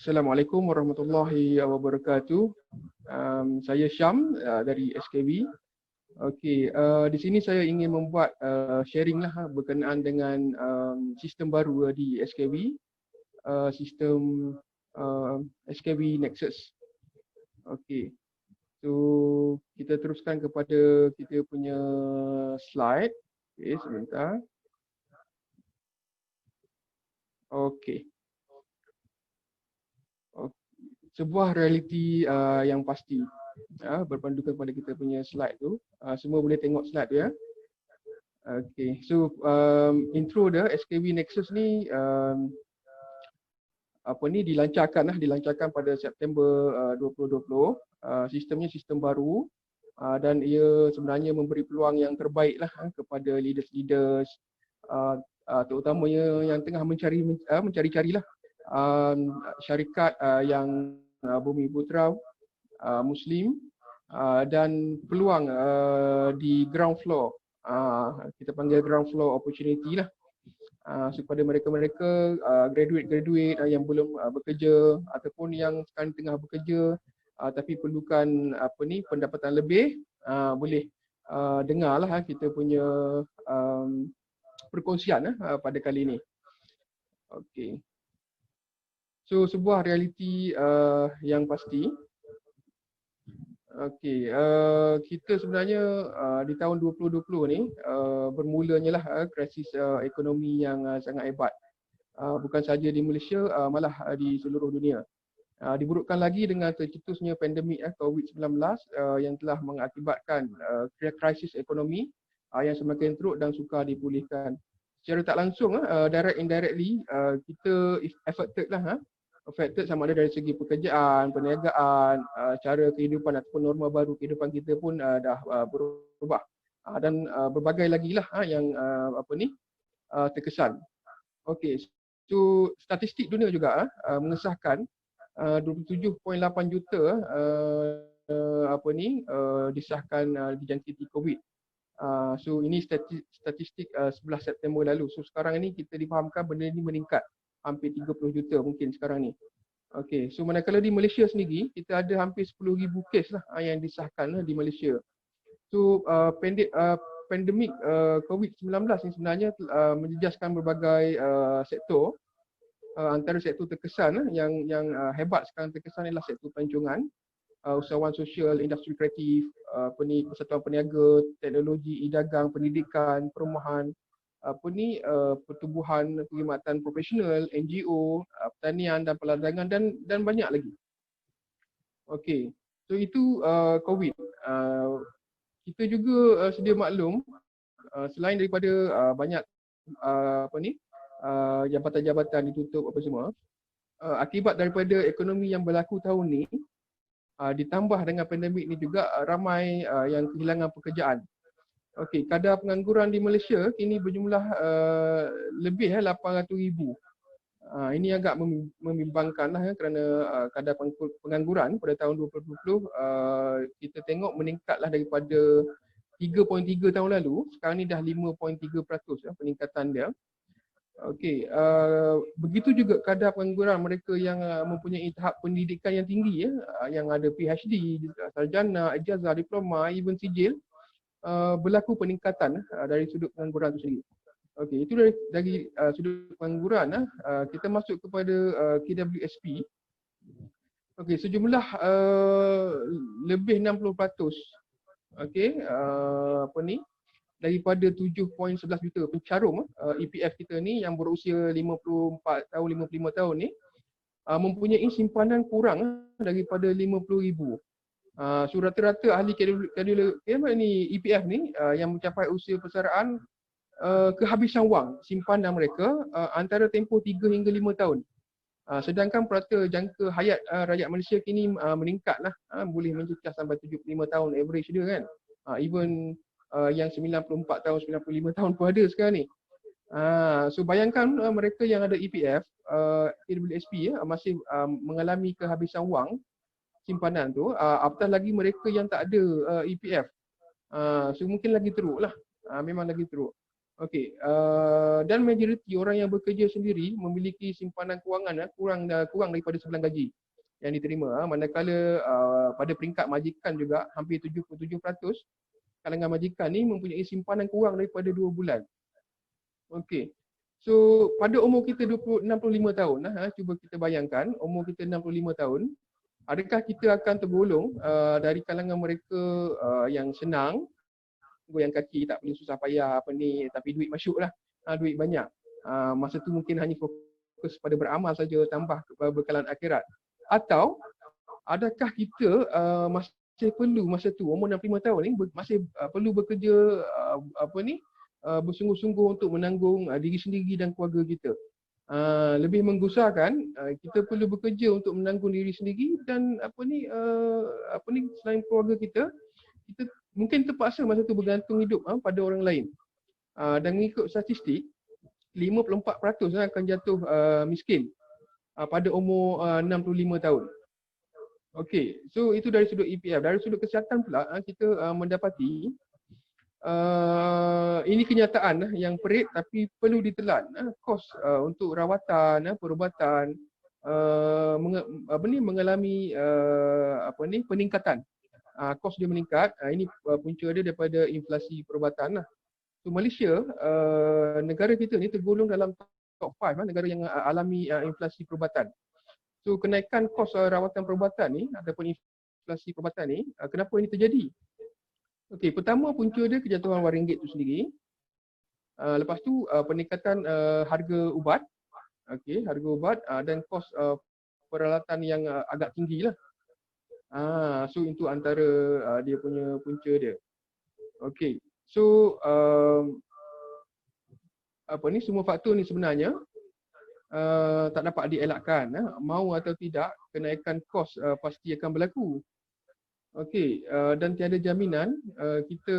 Assalamualaikum warahmatullahi wabarakatuh. Saya Syam dari SKB. Okey, di sini saya ingin membuat sharing lah berkenaan dengan sistem baru di SKB, sistem SKB Nexus. Okey, so kita teruskan kepada kita punya slide. Okey, sebentar. Okey. Sebuah realiti yang pasti berpandukan pada kita punya slide tu. Semua boleh tengok slide tu ya. Okay, so intro dia SKB Nexus ni dilancarkan pada September 2020. Sistemnya sistem baru dan ia sebenarnya memberi peluang yang terbaik lah kepada leaders-leaders terutamanya yang tengah mencari-carilah syarikat yang bumi putra Muslim dan peluang di ground floor, kita panggil ground floor opportunity lah, kepada mereka-mereka graduate yang belum bekerja ataupun yang sekarang tengah bekerja tapi perlukan pendapatan lebih, boleh dengarlah kita punya perkongsian pada kali ini. Okey. So sebuah realiti yang pasti. Okey, kita sebenarnya di tahun 2020 ni bermulanya lah krisis ekonomi yang sangat hebat. Bukan saja di Malaysia, malah di seluruh dunia. Diburukkan lagi dengan tercetusnya pandemik COVID-19 yang telah mengakibatkan krisis ekonomi yang semakin teruk dan sukar dipulihkan. Secara tak langsung, direct indirectly, kita affected lah. Affected sama ada dari segi pekerjaan, perniagaan, cara kehidupan ataupun norma baru kehidupan kita pun dah berubah. Dan berbagai lagi lah yang terkesan. Okey, so statistik dunia juga mengesahkan 27.8 juta disahkan dijangkiti COVID. So ini statistik 11 September lalu. So sekarang ini kita difahamkan benda ini meningkat hampir 30 juta mungkin sekarang ni. Okey, so manakala di Malaysia sendiri kita ada hampir 10,000 kes lah yang disahkan di Malaysia. So pandemik COVID-19 ni sebenarnya menjejaskan berbagai sektor. Antara sektor terkesan yang hebat sekarang terkesan ialah sektor pelancongan, usahawan sosial, industri kreatif, persatuan peniaga, teknologi, e-dagang, pendidikan, perumahan, pertubuhan perkhidmatan profesional, NGO, pertanian dan perdagangan dan banyak lagi. Okey, so itu COVID. Kita juga sedia maklum, selain daripada banyak jabatan-jabatan ditutup apa semua, akibat daripada ekonomi yang berlaku tahun ni, ditambah dengan pandemik ni juga ramai yang kehilangan pekerjaan. Okey, kadar pengangguran di Malaysia kini berjumlah lebih 800,000. Ini agak membimbangkan lah kerana kadar pengangguran pada tahun 2020 kita tengok meningkatlah daripada 3.3 tahun lalu, sekarang ni dah 5.3% peningkatan dia. Okey, begitu juga kadar pengangguran mereka yang mempunyai tahap pendidikan yang tinggi yang ada PhD, sarjana, ijazah, diploma, even sijil, berlaku peningkatan dari sudut pengangguran itu sendiri. Okey, itu dari sudut pengangguran. Kita masuk kepada KWSP. Okey, sejumlah lebih 60%. Okey, daripada 7.11 juta pencarum EPF kita ni yang berusia 54 tahun, 55 tahun ni mempunyai simpanan kurang daripada 50,000. So rata-rata ahli EPF ni yang mencapai usia persaraan kehabisan wang simpanan mereka antara tempoh 3 hingga 5 tahun. Sedangkan purata jangka hayat rakyat Malaysia kini meningkatlah, boleh mencecah sampai 75 tahun average dia kan. Even yang 94 tahun, 95 tahun pun ada sekarang ni. So bayangkan mereka yang ada EPF, KWSP masih mengalami kehabisan wang simpanan tu, apatah lagi mereka yang tak ada EPF. So mungkin lagi teruk lah, memang lagi teruk. Okey, dan majoriti orang yang bekerja sendiri memiliki simpanan kewangan kurang daripada sebulan gaji yang diterima. Manakala pada peringkat majikan juga hampir 77% kalangan majikan ni mempunyai simpanan kurang daripada 2 bulan. Okey. So pada umur kita 65 tahun cuba kita bayangkan umur kita 65 tahun, adakah kita akan tergolong dari kalangan mereka yang senang, goyang kaki, tak perlu susah payah tapi duit masuk lah, duit banyak. Masa tu mungkin hanya fokus pada beramal saja, tambah bekalan akhirat. Atau adakah kita masih perlu masa tu umur 65 tahun ni masih perlu bekerja bersungguh-sungguh untuk menanggung diri sendiri dan keluarga kita. Lebih menggusarkan kita perlu bekerja untuk menanggung diri sendiri dan selain keluarga kita mungkin terpaksa masa tu bergantung hidup pada orang lain. Dan mengikut statistik 54% akan jatuh miskin pada umur 65 tahun. Okey, so itu dari sudut EPF. Dari sudut kesihatan pula kita mendapati ini kenyataan yang perit tapi perlu ditelan. Kos untuk rawatan, perubatan mengalami peningkatan. Kos dia meningkat. Ini punca dia daripada inflasi perubatan. So Malaysia, negara kita ni tergolong dalam top 5 negara yang alami inflasi perubatan. So kenaikan kos rawatan perubatan ni ataupun inflasi perubatan ni, kenapa ini terjadi? Okey, pertama punca dia kejatuhan wang ringgit tu sendiri. Lepas tu peningkatan harga ubat. Okey, harga ubat dan kos peralatan yang agak tinggilah. So itu antara dia punya punca dia. Okey. So semua faktor ni sebenarnya tak dapat dielakkan. Mau atau tidak, kenaikan kos pasti akan berlaku. Okey, dan tiada jaminan kita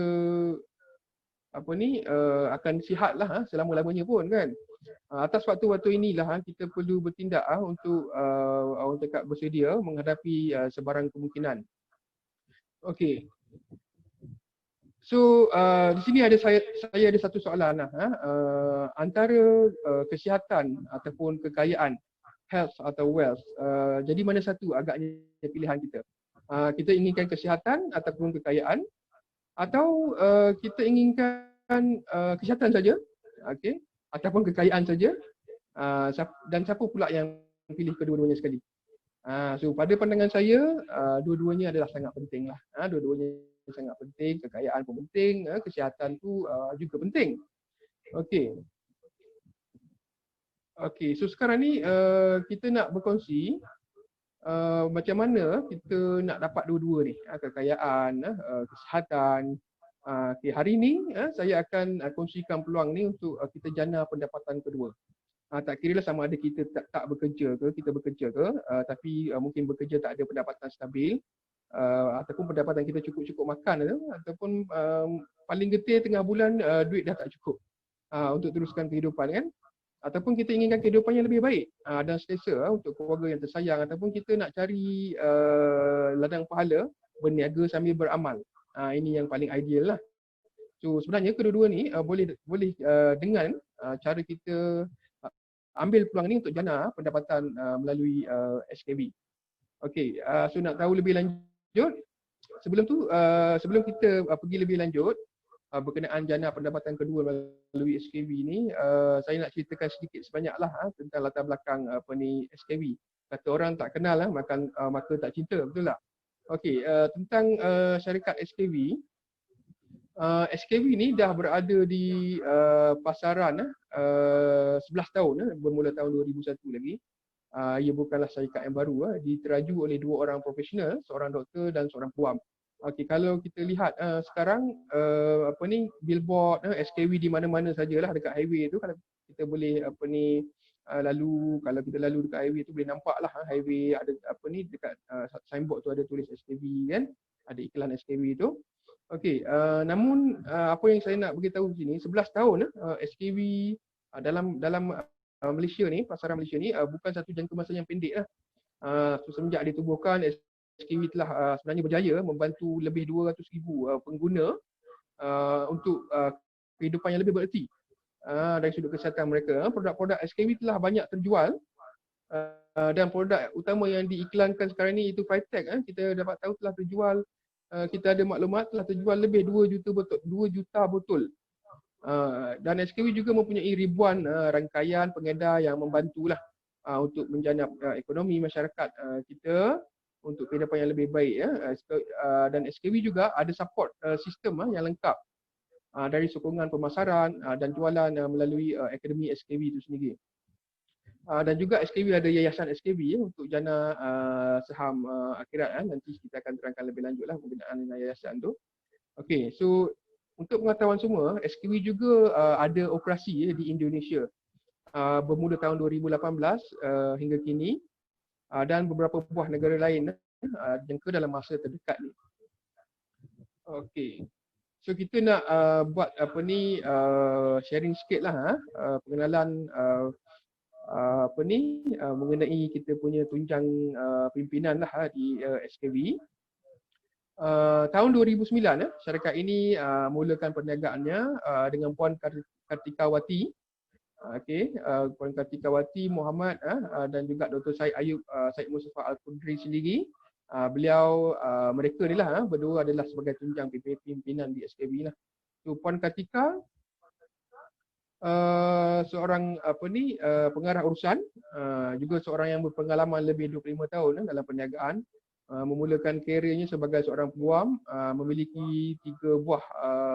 akan sihatlah selama-lamanya pun kan. Atas faktor-faktor inilah kita perlu bertindak untuk orang cakap bersedia menghadapi sebarang kemungkinan. Okey. So di sini saya ada satu soalan antara kesihatan ataupun kekayaan, health atau wealth, jadi mana satu agaknya pilihan kita? Kita inginkan kesihatan ataupun kekayaan, atau kita inginkan kesihatan saja, okey, ataupun kekayaan saja, dan siapa pula yang pilih kedua-duanya sekali? So pada pandangan saya dua-duanya adalah sangat penting lah. Dua-duanya sangat penting, kekayaan pun penting, kesihatan tu juga penting. Okey. Okey, so sekarang ni kita nak berkongsi macam mana kita nak dapat dua-dua ni, kekayaan, kesihatan. Okay, hari ni saya akan kongsikan peluang ni untuk kita jana pendapatan kedua. Tak kira lah sama ada kita tak bekerja ke, kita bekerja ke, tapi mungkin bekerja tak ada pendapatan stabil, ataupun pendapatan kita cukup-cukup makan ataupun paling getih tengah bulan duit dah tak cukup untuk teruskan kehidupan kan. Ataupun kita inginkan kehidupan yang lebih baik dan selesa untuk keluarga yang tersayang, ataupun kita nak cari ladang pahala berniaga sambil beramal. Ini yang paling ideal lah. So sebenarnya kedua-dua ni boleh dengan cara kita ambil peluang ni untuk jana pendapatan melalui SKB. Okey, so nak tahu lebih lanjut, sebelum kita pergi lebih lanjut berkenaan jana pendapatan kedua melalui SKB ni, saya nak ceritakan sedikit sebanyaklah tentang latar belakang SKB. Kata orang tak kenal maka tak cinta, betul tak? Okey, tentang syarikat SKB. SKB ni dah berada di pasaran 11 tahun, bermula tahun 2001 lagi. Ia bukanlah syarikat yang baru, diteraju oleh dua orang profesional, seorang doktor dan seorang puam. Okey, kalau kita lihat sekarang billboard SKB di mana-mana sajalah dekat highway tu, kalau kita boleh kalau kita lalu dekat highway tu boleh nampaklah highway ada dekat signboard tu ada tulis SKB kan, ada iklan SKB tu. Okey, namun apa yang saya nak beritahu di sini, 11 tahun SKB dalam Malaysia ni, pasaran Malaysia ni bukan satu jangka masa yang pendek lah. So, semenjak ditubuhkan, SKB telah sebenarnya berjaya membantu lebih 200,000 pengguna untuk kehidupan yang lebih bererti. dari sudut kesihatan mereka. Produk-produk SKB telah banyak terjual dan produk utama yang diiklankan sekarang ni itu Fitech. Kita dapat tahu telah terjual, kita ada maklumat telah terjual lebih 2 juta botol. Dan SKB juga mempunyai ribuan rangkaian pengedar yang membantulah untuk menjanap ekonomi masyarakat kita untuk kehidupan yang lebih baik. Dan SKB juga ada support sistem yang lengkap dari sokongan pemasaran dan jualan melalui akademi SKB itu sendiri. Dan juga SKB ada yayasan SKB untuk jana saham akhirat. Nanti kita akan terangkan lebih lanjut lah penggunaan yayasan tu. Okey, so untuk pengetahuan semua, SKB juga ada operasi di Indonesia bermula tahun 2018 hingga kini dan beberapa buah negara lain jangka dalam masa terdekat ni. Okey. So kita nak buat sharing sikit lah pengenalan mengenai kita punya tunjang pimpinan lah di SKB. Tahun 2009 syarikat ini mulakan perniagaannya dengan Puan Kartikawati. Puan Kartikawati Muhammad dan juga Dr. Syed Ayub Syed Mustafa Al-Qudri sendiri. Beliau mereka ni lah berdua adalah sebagai tunjang pimpinan di SKB lah. So Puan Kartika seorang pengarah urusan, juga seorang yang berpengalaman lebih 25 tahun dalam perniagaan. Memulakan kerjanya sebagai seorang peguam, memiliki 3 buah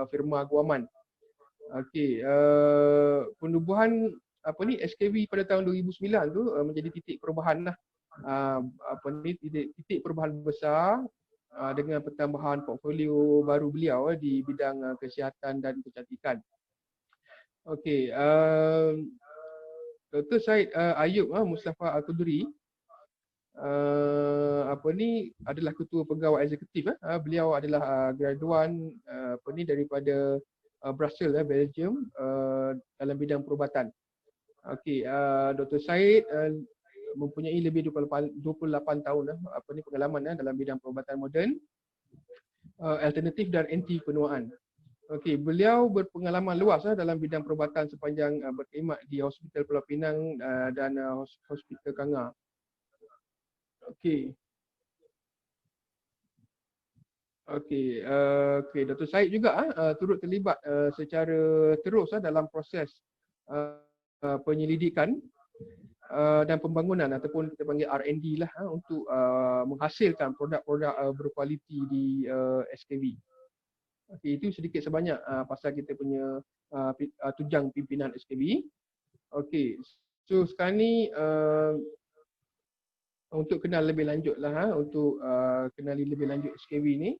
firma guaman. Okey, penubuhan SKB pada tahun 2009 tu menjadi titik perubahan lah. Titik perubahan besar dengan pertambahan portfolio baru beliau di bidang kesihatan dan kecantikan. Okey, Dr. Syed Ayub Mustafa Al-Qudri adalah ketua pegawai eksekutif. Beliau adalah graduan daripada Brussels, Belgium, dalam bidang perubatan. Okey, Dr. Syed mempunyai lebih 28 tahun pengalaman dalam bidang perubatan moden, alternatif dan anti penuaan. Okey, beliau berpengalaman luas dalam bidang perubatan sepanjang berkhidmat di Hospital Pulau Pinang dan Hospital Kanga. Okey. Dr. Syed juga turut terlibat secara terus dalam proses penyelidikan dan pembangunan ataupun kita panggil R&D lah untuk menghasilkan produk-produk berkualiti di SKB. Okey, itu sedikit sebanyak pasal kita punya tunjang pimpinan SKB. Okey, so sekarang ni untuk kenal lebih lanjut lah kenali lebih lanjut SKB ni.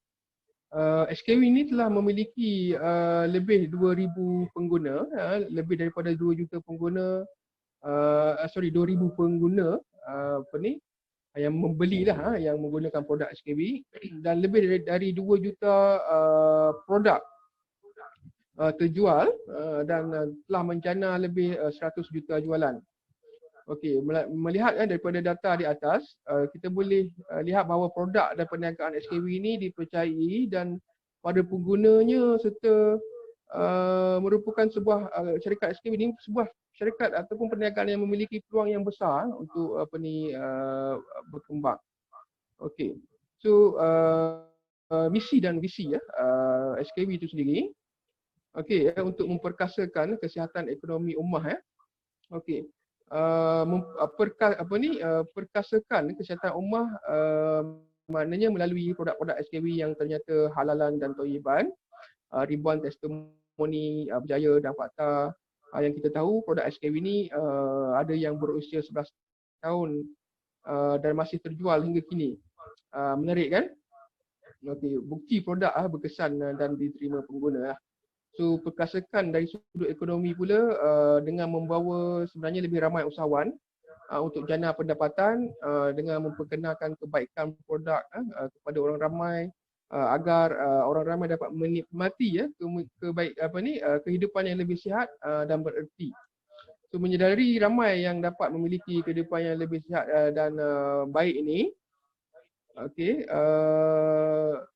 SKB ni telah memiliki lebih 2,000 pengguna, lebih daripada 2 juta pengguna, 2,000 pengguna yang membeli lah yang menggunakan produk SKB, dan lebih dari 2 juta produk terjual dan telah menjana lebih 100 juta jualan. Okey, melihat daripada data di atas, kita boleh lihat bahawa produk dan perniagaan SKB ini dipercayai dan pada penggunanya serta merupakan sebuah syarikat SKB ini sebuah syarikat ataupun perniagaan yang memiliki peluang yang besar untuk berkembang. Okey. So misi dan visi SKB itu sendiri. Okey, untuk memperkasakan kesihatan ekonomi ummah. Okey. Perkasakan kesihatan ummah maknanya melalui produk-produk SKB yang ternyata halalan dan thayyiban. Ribuan testimoni berjaya dan fakta yang kita tahu produk SKB ni ada yang berusia 11 tahun dan masih terjual hingga kini. Menarik kan? Okey, bukti produk berkesan dan diterima pengguna. So perkasakan dari sudut ekonomi pula dengan membawa sebenarnya lebih ramai usahawan untuk jana pendapatan dengan memperkenalkan kebaikan produk kepada orang ramai agar orang ramai dapat menikmati kehidupan yang lebih sihat dan bererti. So menyedari ramai yang dapat memiliki kehidupan yang lebih sihat dan baik ini, Okey,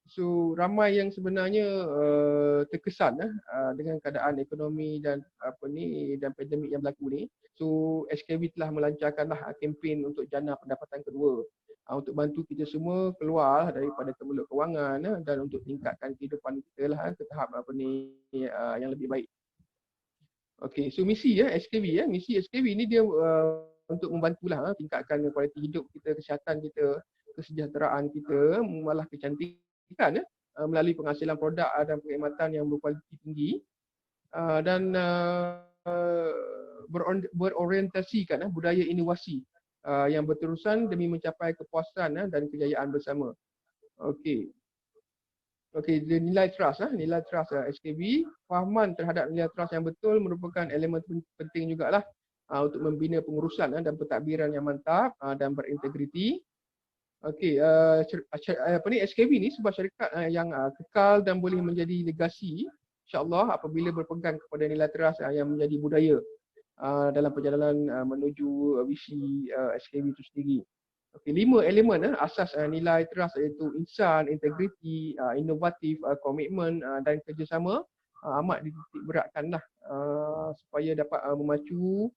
so ramai yang sebenarnya terkesan dengan keadaan ekonomi dan dan pandemik yang berlaku ni. So SKB telah melancarkanlah kempen untuk jana pendapatan kedua untuk bantu kita semua keluar daripada kemeluk kewangan dan untuk tingkatkan kehidupan kita lah ke tahap yang lebih baik. Okey, so misi SKB misi SKB ni dia untuk membantulah tingkatkan kualiti hidup kita, kesihatan kita, kesejahteraan kita, malah kecantikan melalui penghasilan produk dan perkhidmatan yang berkualiti tinggi dan berorientasikan budaya inovasi yang berterusan demi mencapai kepuasan dan kejayaan bersama. Okey. Okey, nilai trust nilai trust SKB, fahaman terhadap nilai trust yang betul merupakan elemen penting jugalah untuk membina pengurusan dan pentadbiran yang mantap dan berintegriti. Okey, SKB ni sebuah syarikat yang kekal dan boleh menjadi legasi insya-Allah apabila berpegang kepada nilai trust yang menjadi budaya dalam perjalanan menuju visi SKB itu sendiri. Okey, 5 elemen asas nilai trust iaitu insan, integriti, inovatif, komitmen dan kerjasama amat dititik beratkanlah supaya dapat memacu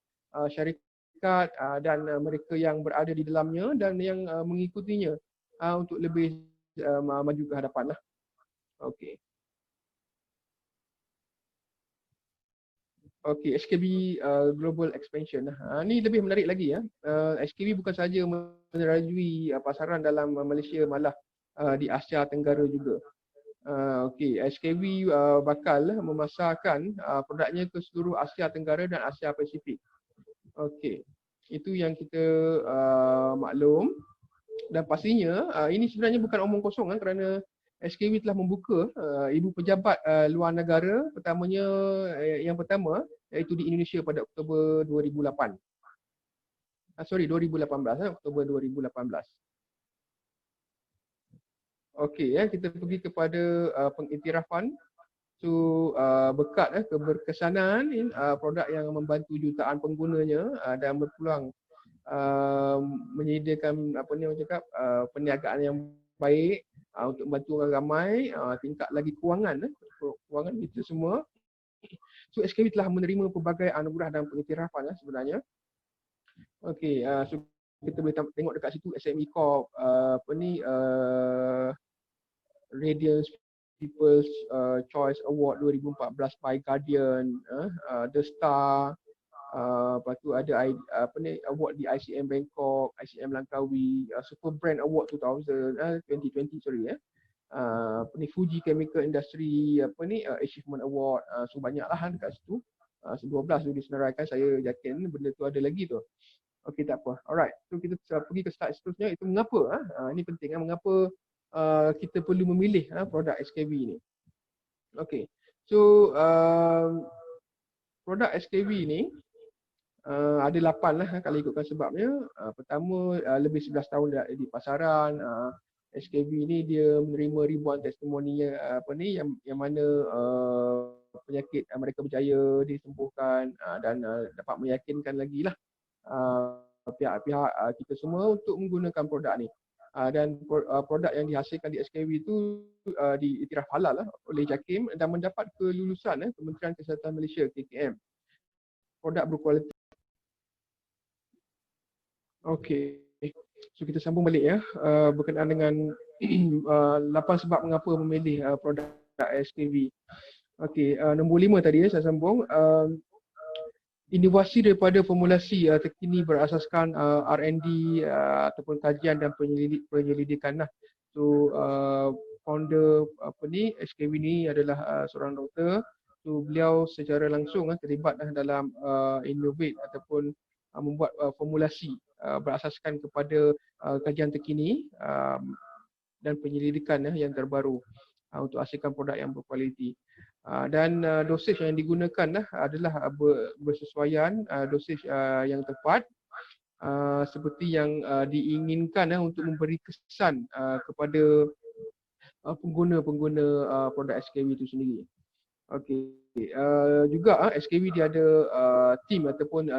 syarikat dan mereka yang berada di dalamnya dan yang mengikutinya untuk lebih maju ke hadapan lah. Okey. Okey, SKB Global Expansion. Ni lebih menarik lagi ya. SKB bukan sahaja menerajui pasaran dalam Malaysia, malah di Asia Tenggara juga. Okey, SKB bakal memasarkan produknya ke seluruh Asia Tenggara dan Asia Pasifik. Okey. Itu yang kita maklum. Dan pastinya ini sebenarnya bukan omong kosong kerana SKB telah membuka ibu pejabat luar negara pertamanya yang pertama iaitu di Indonesia pada Oktober 2008. 2018 Oktober 2018. Okey kita pergi kepada pengiktirafan. So berkat keberkesanan produk yang membantu jutaan penggunanya dan berpeluang menyediakan perniagaan yang baik untuk membantu orang ramai, tingkat lagi kewangan kita semua. So SKB telah menerima pelbagai anugerah dan pengiktirafan sebenarnya. Okey, so kita boleh tengok dekat situ SME Corp, Radiance People's Choice Award 2014 by Guardian, The Star, lepas tu ada award di ICM Bangkok, ICM Langkawi, Super Brand Award 2020 Fuji Chemical Industry Achievement Award. So banyaklah dekat situ. 12 tu disenaraikan, saya yakin benda tu ada lagi tu. Okey, tak apa. Alright, so kita pergi ke slide seterusnya, itu mengapa ini penting mengapa kita perlu memilih produk SKB ni. Okey. So produk SKB ni ada 8 lah kalau ikutkan sebabnya. Pertama, lebih 11 tahun di pasaran. SKB ni dia menerima ribuan testimoni yang mana penyakit mereka berjaya disembuhkan dan dapat meyakinkan lagi lah pihak-pihak kita semua untuk menggunakan produk ni. Dan produk yang dihasilkan di SKB itu diiktiraf halal oleh JAKIM dan mendapat kelulusan Kementerian Kesihatan Malaysia KKM. Produk berkualiti. Okey. So kita sambung balik berkenaan dengan 8 sebab mengapa memilih produk SKB. Okey, nombor 5 tadi saya sambung. Inovasi daripada formulasi terkini berasaskan R&D ataupun kajian dan penyelidikan lah. So founder SKB ni adalah seorang doktor. So beliau secara langsung terlibat dalam innovate ataupun membuat formulasi berasaskan kepada kajian terkini dan penyelidikan yang terbaru untuk hasilkan produk yang berkualiti. Dan dosage yang digunakan adalah bersesuaian, dosage yang tepat seperti yang diinginkan untuk memberi kesan kepada pengguna-pengguna produk SKB itu sendiri. Okey, juga SKB dia ada team ataupun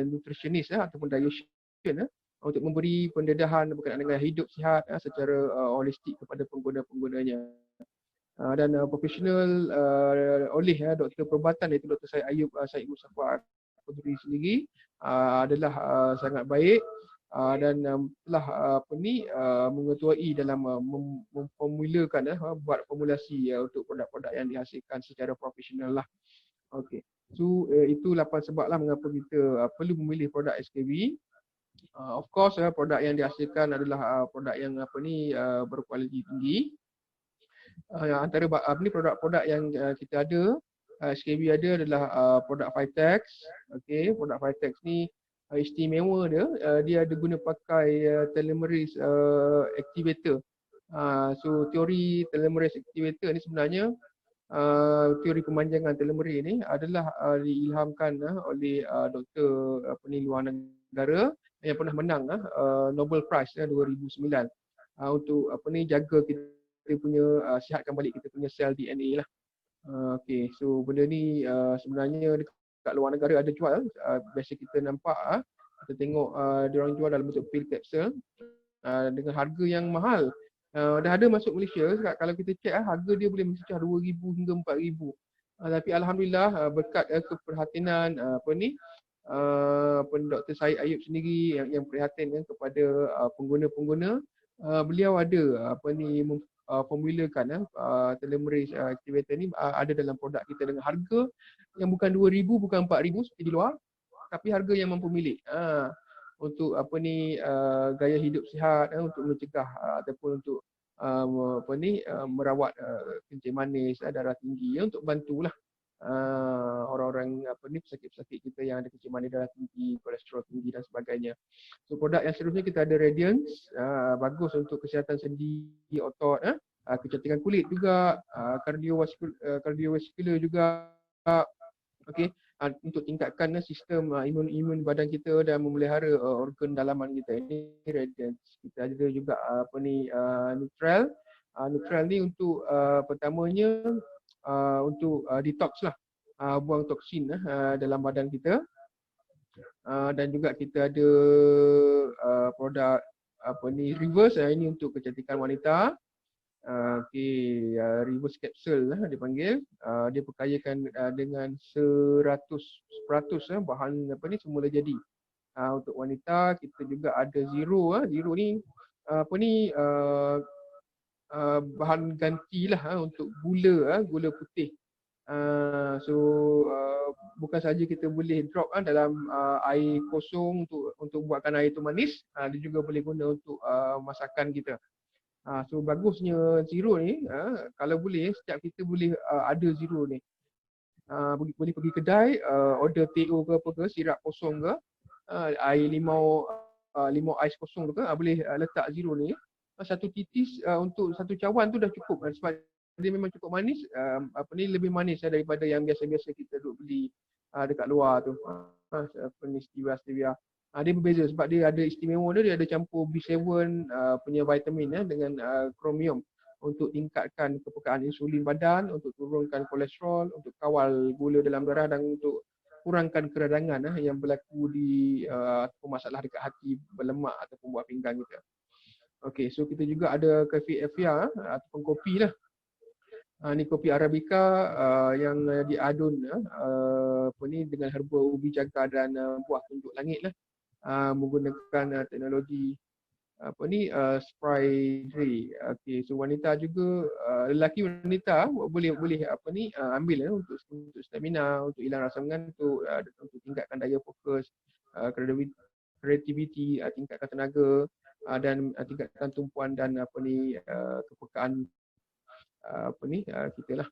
nutritionist ataupun dietitian untuk memberi pendedahan berkenaan dengan hidup sihat secara holistik kepada pengguna-penggunanya. Dan profesional oleh doktor perubatan iaitu Dr. Syed Ayub Syed Musaffar Al-Qudri sendiri adalah sangat baik dan telah mengetuai dalam memformulakan buat formulasi untuk produk-produk yang dihasilkan secara profesional lah. Okey. So itu 8 sebablah mengapa kita perlu memilih produk SKB. Of course produk yang dihasilkan adalah produk yang berkualiti tinggi. Antara produk-produk yang kita ada, SKB ada adalah produk Vitex. Okey, produk Vitex ni istimewa dia ada guna pakai telomerase activator. So teori telomerase activator ni sebenarnya teori pemanjangan telomere ni adalah diilhamkan oleh doktor luar negara yang pernah menang Nobel Prize 2009 untuk jaga kita punya sihatkan balik kita punya sel DNA lah. Okey, so benda ni sebenarnya dekat luar negara ada jual. Biasa kita nampak kita tengok diorang jual dalam bentuk pil capsule dengan harga yang mahal. Dah ada masuk Malaysia. Kalau kita cek harga dia boleh mencecah 2,000 hingga 4,000. Tapi alhamdulillah berkat keperhatian Dr. Syed Ayub sendiri yang prihatin kepada pengguna-pengguna, beliau ada formulakan telomerase activator ni ada dalam produk kita dengan harga yang bukan 2,000 bukan 4,000 seperti di luar, tapi harga yang mampu milik untuk gaya hidup sihat, untuk mencegah ataupun untuk merawat kencing manis, darah tinggi, untuk bantulah orang-orang pesakit-pesakit kita yang ada kencing manis, darah tinggi, kolesterol tinggi dan sebagainya. So produk yang seterusnya kita ada Radiance, bagus untuk kesihatan sendi, otot, kecantikan kulit juga, kardiovaskular juga. Okey, untuk tingkatkan sistem imun badan kita dan memelihara organ dalaman kita. Ini Radiance. Kita ada juga Neutral. Neutral ni untuk pertamanya untuk detox lah, buang toksin dalam badan kita. Dan juga kita ada produk Reverse, ini untuk kecantikan wanita. Reverse capsule lah dipanggil. Dia perkayakan dengan 100% bahan semula jadi. Untuk wanita kita juga ada Zero. Zero ni bahan ganti lah untuk gula putih. Bukan saja kita boleh drop dalam air kosong untuk buatkan air tu manis, dia juga boleh guna untuk masakan kita. So bagusnya Zero ni, kalau boleh setiap kita boleh ada Zero ni. Boleh pergi kedai, order TO ke apa ke, sirap kosong ke, air limau ais kosong tu ke, boleh letak Zero ni. Satu titis untuk satu cawan tu dah cukup, sebab dia memang cukup manis. Lebih manis daripada yang biasa-biasa kita duk beli dekat luar tu. Stevia. Dia berbeza sebab dia ada istimewa dia ada campur B7 punya vitamin dengan kromium untuk tingkatkan kepekaan insulin badan, untuk turunkan kolesterol, untuk kawal gula dalam darah dan untuk kurangkan keradangan yang berlaku di masalah dekat hati, berlemak ataupun buah pinggang kita. Okey, so kita juga ada Cafe Evia ataupun kopi lah. Ni kopi Arabica yang diadun dengan herba ubi jagar dan buah tunjuk langit lah. Menggunakan teknologi spray dry. Okey, so wanita juga, lelaki wanita boleh ambil untuk stamina, untuk hilang rasa mengantuk, untuk tingkatkan daya fokus, kreativiti, tingkatkan tenaga dan tingkatkan tumpuan dan kepekaan kita lah.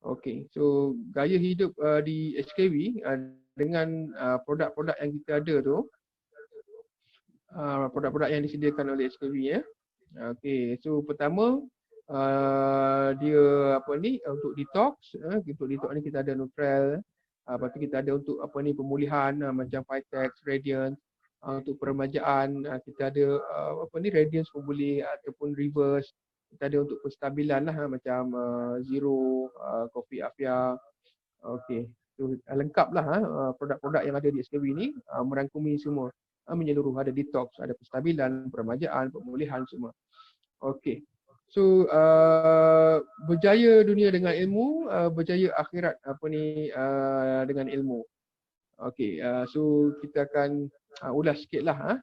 Okey, so gaya hidup di SKB dengan produk-produk yang kita ada tu, produk-produk yang disediakan oleh SKB Okey, so pertama dia untuk detox. Untuk detox ni kita ada Neutral. Lepas tu kita ada untuk pemulihan macam Vitex, Radiance. Untuk peremajaan kita ada Radiance pun boleh ataupun Reverse. Kita ada untuk penstabilan lah macam Zero, Kopi Afia. Okey, so lengkap lah produk-produk yang ada di SKB ni merangkumi semua. menyeluruh, ada detox, ada penstabilan, peremajaan, pemulihan semua. Okey. So berjaya dunia dengan ilmu, berjaya akhirat dengan ilmu. Okey, so kita akan ulas sikitlah.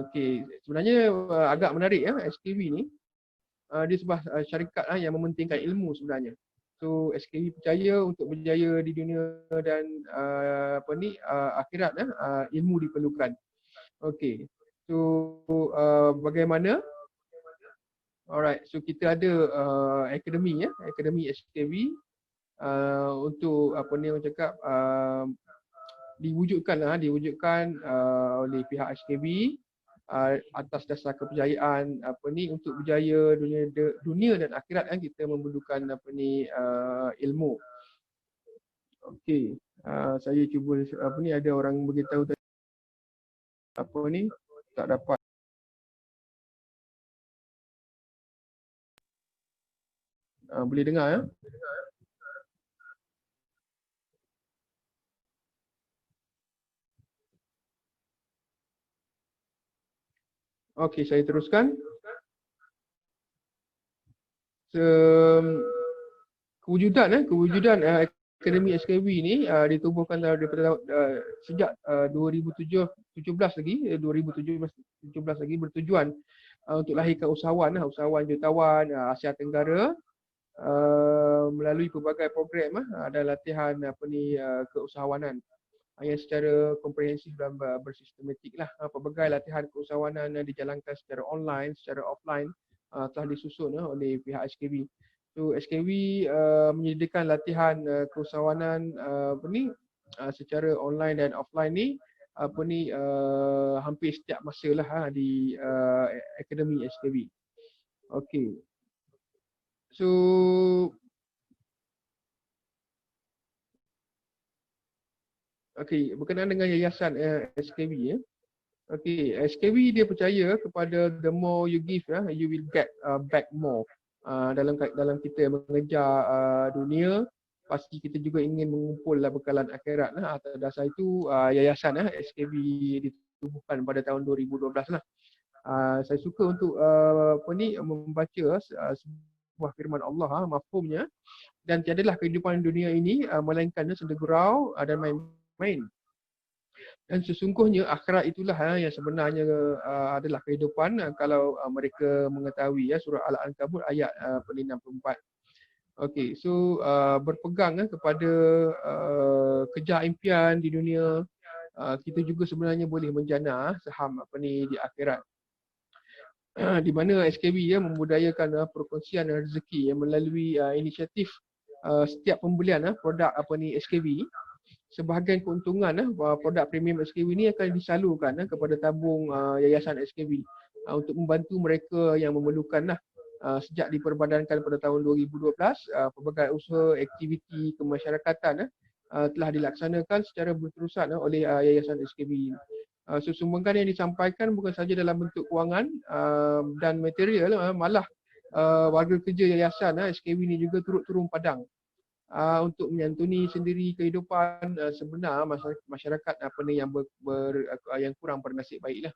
Okey, sebenarnya agak menarik ya, SKV ni. Dia sebuah syarikat yang mementingkan ilmu sebenarnya. So SKV percaya untuk berjaya di dunia dan akhirat, ilmu diperlukan. Okey. So bagaimana? Alright, so kita ada akademi SKV untuk orang cakap diwujudkan oleh pihak SKV atas dasar kepercayaan untuk berjaya dunia dan akhirat, kita memerlukan ilmu. Okey, saya cuba ada orang beritahu tadi tak dapat. Boleh dengar ya? Okey, saya teruskan. Kewujudan Akademi SKV ni ditubuhkan daripada sejak 2017 lagi bertujuan untuk lahirkan usahawan jutawan Asia Tenggara melalui pelbagai program dan latihan keusahawanan yang secara komprehensif dan bersistematik lah. Pelbagai latihan keusahawanan dijalankan secara online, secara offline telah disusun oleh pihak SKV. So SKV menyediakan latihan keusahawanan secara online dan offline ni hampir setiap masa lah di Akademi SKV. Okey. So berkenaan dengan yayasan SKV ya. Okey, SKV dia percaya kepada the more you give you will get back more. Dalam kita mengejar dunia, pasti kita juga ingin mengumpullah bekalan akhirat lah. Atas dasar itu yayasan SKV ditubuhkan pada tahun 2012 lah. Saya suka untuk membaca sebuah firman Allah, mafhumnya, dan tiadalah kehidupan dunia ini melainkan senda gurau dan main-main. Dan sesungguhnya akhirat itulah yang sebenarnya adalah kehidupan kalau mereka mengetahui surah Al-Ankabut ayat 64. Okey, so berpegang kepada kejar impian di dunia, kita juga sebenarnya boleh menjana saham di akhirat. Di mana SKB membudayakan perkongsian rezeki melalui inisiatif setiap pembelian produk SKB. Sebahagian keuntungan produk premium SKV ni akan disalurkan kepada tabung yayasan SKV untuk membantu mereka yang memerlukan sejak diperbadankan pada tahun 2012. Pelbagai usaha aktiviti kemasyarakatan telah dilaksanakan secara berterusan oleh yayasan SKV. Sumbangan yang disampaikan bukan sahaja dalam bentuk kewangan dan material, malah warga kerja yayasan SKV ni juga turut turun padang untuk menyantuni sendiri kehidupan sebenar masyarakat yang kurang bernasib baiklah.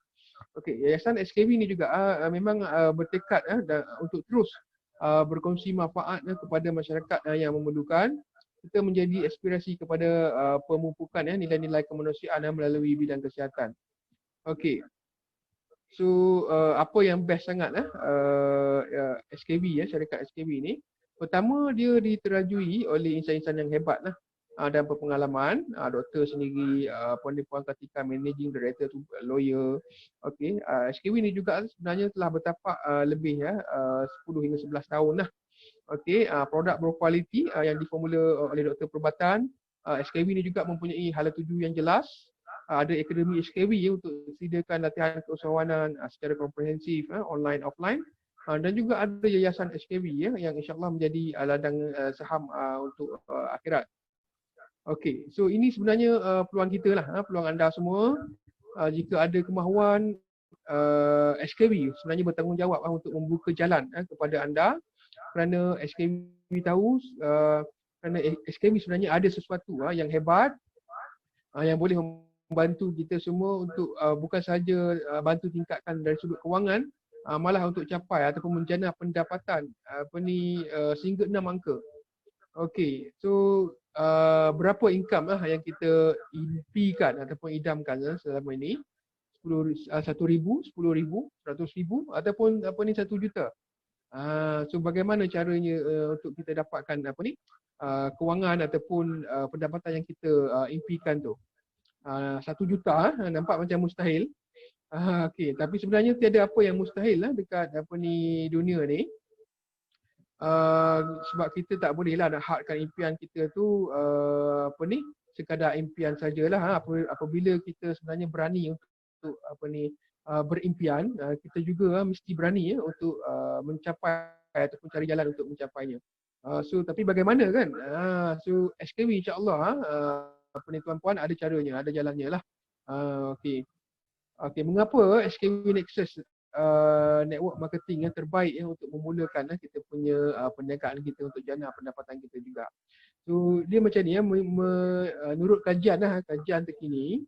Okey, yayasan SKV ni juga memang bertekad untuk terus berkongsi manfaat kepada masyarakat yang memerlukan. Kita menjadi aspirasi kepada pemupukan nilai-nilai kemanusiaan melalui bidang kesihatan. Okey. So apa yang best sangat SKV syarikat SKV ni, pertama dia diterajui oleh insan-insan yang hebat dan berpengalaman. Doktor sendiri, Puan Kartika, Managing Director tu lawyer. Okey, SKV ni juga sebenarnya telah bertapak lebih 10 hingga 11 tahun lah. Okey, produk berkualiti yang diformula oleh doktor perubatan. SKV ni juga mempunyai hala tuju yang jelas. Ada akademi SKV untuk sediakan latihan keusahawanan secara komprehensif online offline. Dan juga ada yayasan SKV yang insyaAllah menjadi ladang saham untuk akhirat. Okey, so ini sebenarnya peluang kita lah, peluang anda semua. Jika ada kemahuan, SKV sebenarnya bertanggungjawab untuk membuka jalan kepada anda, kerana SKV tahu kerana SKV sebenarnya ada sesuatu yang hebat yang boleh membantu kita semua untuk bukan sahaja bantu tingkatkan dari sudut kewangan, malah untuk capai ataupun menjana pendapatan sehingga 6 angka. Okey, so berapa income lah yang kita impikan ataupun idamkan selama ini? 1,000, 10,000, 100,000 ataupun 1 juta. So bagaimana caranya untuk kita dapatkan kewangan ataupun pendapatan yang kita impikan tu? 1 juta nampak macam mustahil. Okey, tapi sebenarnya tiada apa yang mustahil lah dekat dunia ni. Sebab kita tak boleh lah nak hadkan impian kita tu sekadar impian sajalah. Apabila kita sebenarnya berani untuk berimpian, kita juga mesti berani untuk mencapai ataupun cari jalan untuk mencapainya. Tapi bagaimana kan? So SKW insya-Allah tuan-puan ada caranya, ada jalannya lah. Okey. Mengapa SKW Nexus network marketing yang terbaik untuk memulakan kita punya perniagaan kita untuk jana pendapatan kita juga. So dia macam ni menurut kajian terkini,